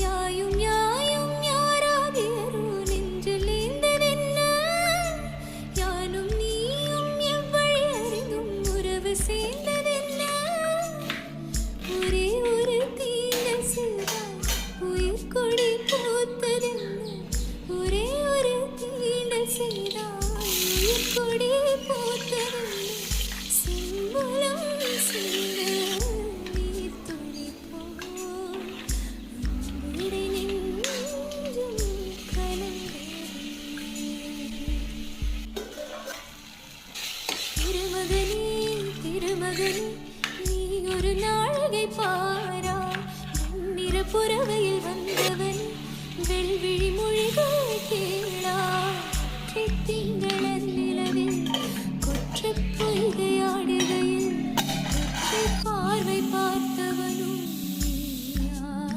யாயும் யாயும் யாராகியரோ நெஞ்சில் ஏந்ததென்ன? யானும் நீயும் எவ்வழி அறிந்தும் உறவு சேர்ந்ததென்ன? ஒரே ஒரு தீண்டல் செய்தால் உயிர் கொடி பூத்ததென்ன? ஒரே ஒரு தீண்டல் செய்தால் உயிர் கொடி பூத்ததென்ன? செம்புலம் சிந்த நீர் துளி போல் அன்புடை நெஞ்சும் கலந்ததே. திருமகனே திருமகனே நீ ஒரு நாழிகை பாரா, வெண்ணிற புறவையில் வந்தவன் வெள்விழி மொழிகள் கேளா. திங்களன் நிலவில் கொற்ற பொய்கையாடுகையில் பார்வை பார்த்து